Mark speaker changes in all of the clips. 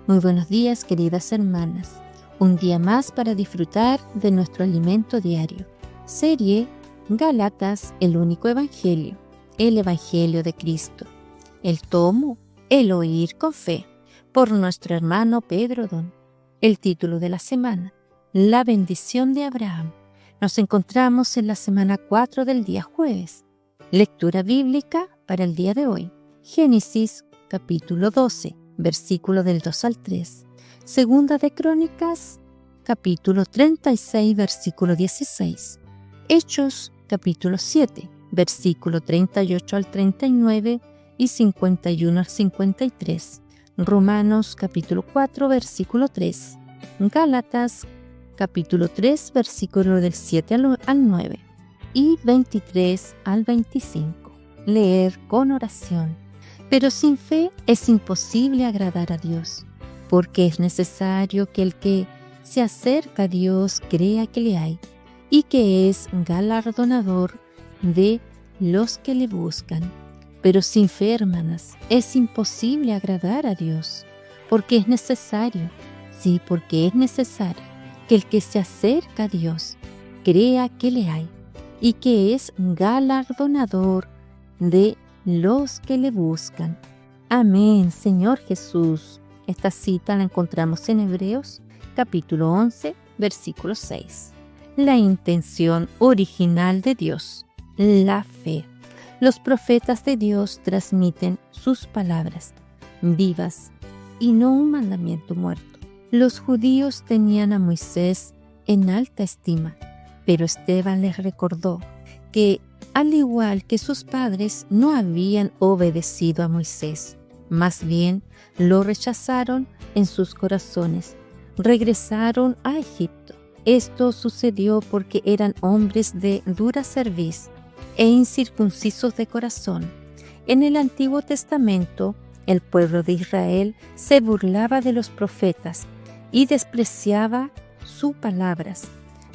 Speaker 1: Muy buenos días, queridas hermanas. Un día más para disfrutar de nuestro alimento diario. Serie Gálatas, el único evangelio, el evangelio de Cristo. El tomo, el oír con fe, por nuestro hermano Pedro Don. El título de la semana, la bendición de Abraham. Nos encontramos en la semana 4 del día jueves. Lectura bíblica para el día de hoy. Génesis capítulo 12. Versículo del 2 al 3. Segunda de Crónicas, capítulo 36, versículo 16. Hechos, capítulo 7, versículo 38 al 39 y 51 al 53. Romanos, capítulo 4, versículo 3. Gálatas, capítulo 3, versículo del 7 al 9 y 23 al 25. Leer con oración. Pero sin fe es imposible agradar a Dios, porque es necesario que el que se acerca a Dios crea que le hay y que es galardonador de los que le buscan. Pero sin fe, hermanas, es imposible agradar a Dios, porque es necesario, porque es necesario que el que se acerca a Dios crea que le hay y que es galardonador de los que le buscan. Amén, Señor Jesús. Esta cita la encontramos en Hebreos, capítulo 11, versículo 6. La intención original de Dios, la fe. Los profetas de Dios transmiten sus palabras vivas y no un mandamiento muerto. Los judíos tenían a Moisés en alta estima, pero Esteban les recordó que al igual que sus padres, no habían obedecido a Moisés. Más bien, lo rechazaron en sus corazones. Regresaron a Egipto. Esto sucedió porque eran hombres de dura cerviz e incircuncisos de corazón. En el Antiguo Testamento, el pueblo de Israel se burlaba de los profetas y despreciaba sus palabras.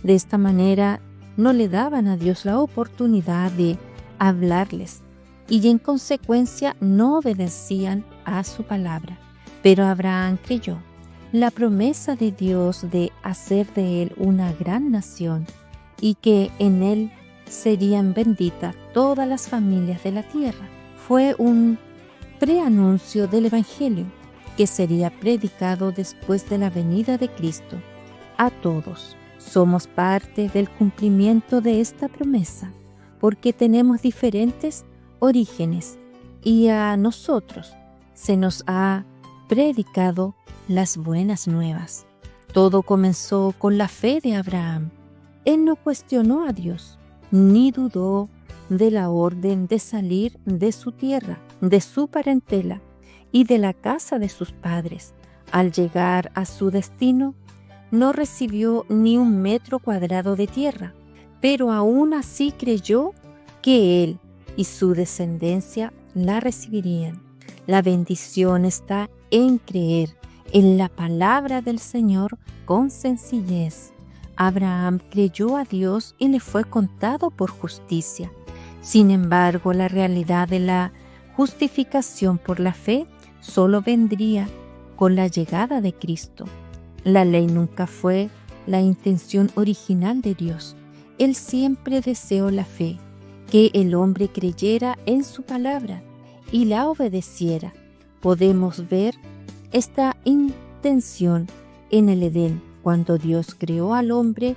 Speaker 1: De esta manera, no le daban a Dios la oportunidad de hablarles y en consecuencia no obedecían a su palabra. Pero Abraham creyó la promesa de Dios de hacer de él una gran nación y que en él serían benditas todas las familias de la tierra. Fue un preanuncio del Evangelio que sería predicado después de la venida de Cristo a todos. Somos parte del cumplimiento de esta promesa, porque tenemos diferentes orígenes y a nosotros se nos ha predicado las buenas nuevas. Todo comenzó con la fe de Abraham. Él no cuestionó a Dios, ni dudó de la orden de salir de su tierra, de su parentela y de la casa de sus padres. Al llegar a su destino, no recibió ni un metro cuadrado de tierra, pero aún así creyó que él y su descendencia la recibirían. La bendición está en creer en la palabra del Señor con sencillez. Abraham creyó a Dios y le fue contado por justicia. Sin embargo, la realidad de la justificación por la fe solo vendría con la llegada de Cristo. La ley nunca fue la intención original de Dios. Él siempre deseó la fe, que el hombre creyera en su palabra y la obedeciera. Podemos ver esta intención en el Edén, cuando Dios creó al hombre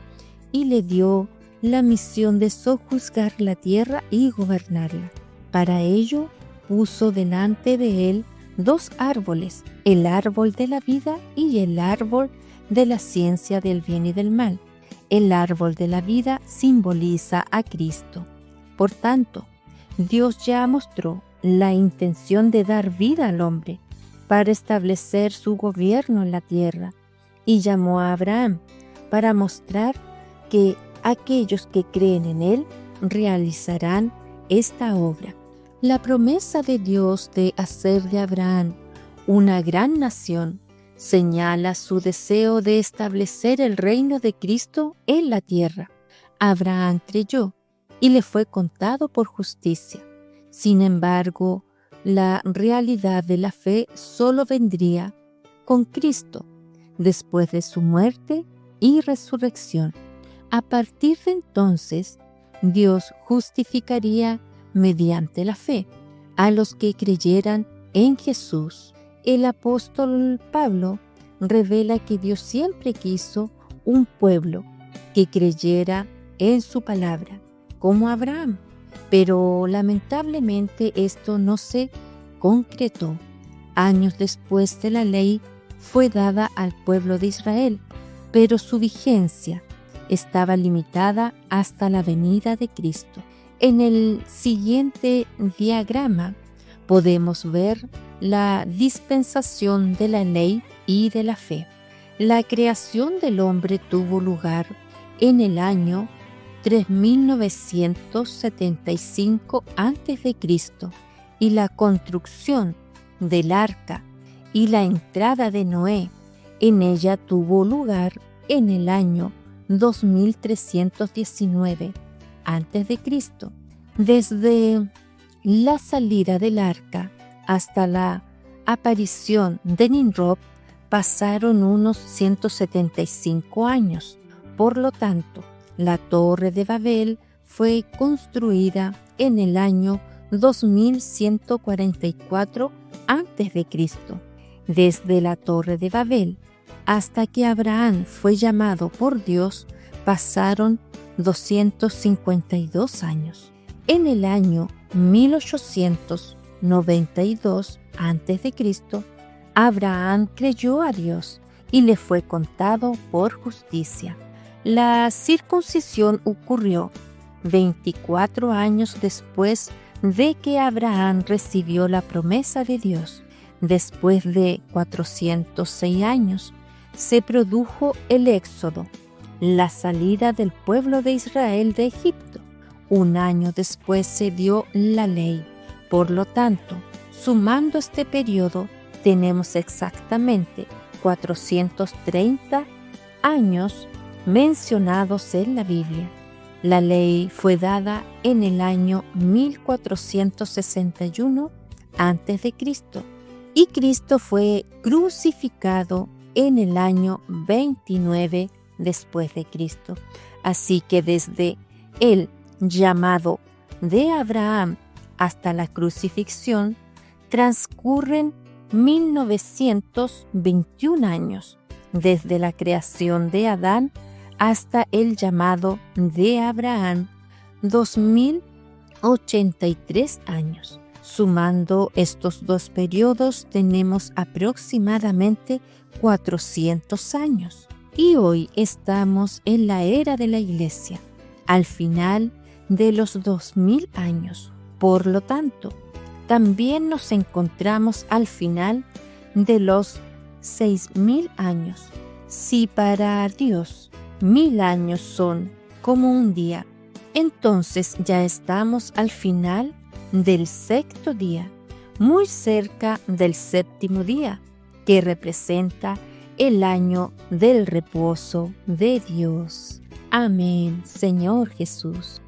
Speaker 1: y le dio la misión de sojuzgar la tierra y gobernarla. Para ello, puso delante de él dos árboles, el árbol de la vida y el árbol de la ciencia del bien y del mal. El árbol de la vida simboliza a Cristo. Por tanto, Dios ya mostró la intención de dar vida al hombre para establecer su gobierno en la tierra y llamó a Abraham para mostrar que aquellos que creen en él realizarán esta obra. La promesa de Dios de hacer de Abraham una gran nación señala su deseo de establecer el reino de Cristo en la tierra. Abraham creyó y le fue contado por justicia. Sin embargo, la realidad de la fe solo vendría con Cristo, después de su muerte y resurrección. A partir de entonces, Dios justificaría mediante la fe a los que creyeran en Jesús. El apóstol Pablo revela que Dios siempre quiso un pueblo que creyera en su palabra, como Abraham. Pero lamentablemente esto no se concretó. Años después de la ley fue dada al pueblo de Israel, pero su vigencia estaba limitada hasta la venida de Cristo. En el siguiente diagrama podemos ver la dispensación de la ley y de la fe. La creación del hombre tuvo lugar en el año 3975 a.C. y la construcción del arca y la entrada de Noé en ella tuvo lugar en el año 2319 a.C. Desde la salida del arca hasta la aparición de Nimrod pasaron unos 175 años. Por lo tanto, la Torre de Babel fue construida en el año 2144 a.C. Desde la Torre de Babel hasta que Abraham fue llamado por Dios pasaron 252 años. En el año 1892 a.C., Abraham creyó a Dios y le fue contado por justicia. La circuncisión ocurrió 24 años después de que Abraham recibió la promesa de Dios. Después de 406 años, se produjo el éxodo, la salida del pueblo de Israel de Egipto. Un año después se dio la ley. Por lo tanto, sumando este periodo, tenemos exactamente 430 años mencionados en la Biblia. La ley fue dada en el año 1461 a.C. y Cristo fue crucificado en el año 29 después de Cristo. Así que desde el llamado de Abraham hasta la crucifixión transcurren 1921 años, desde la creación de Adán hasta el llamado de Abraham, 2083 años. Sumando estos dos periodos tenemos aproximadamente 400 años. Y hoy estamos en la era de la Iglesia, al final de los 2000 años. Por lo tanto, también nos encontramos al final de los 6000 años. Si para Dios 1000 años son como un día, entonces ya estamos al final del sexto día, muy cerca del séptimo día, que representa el año del reposo de Dios. Amén, Señor Jesús.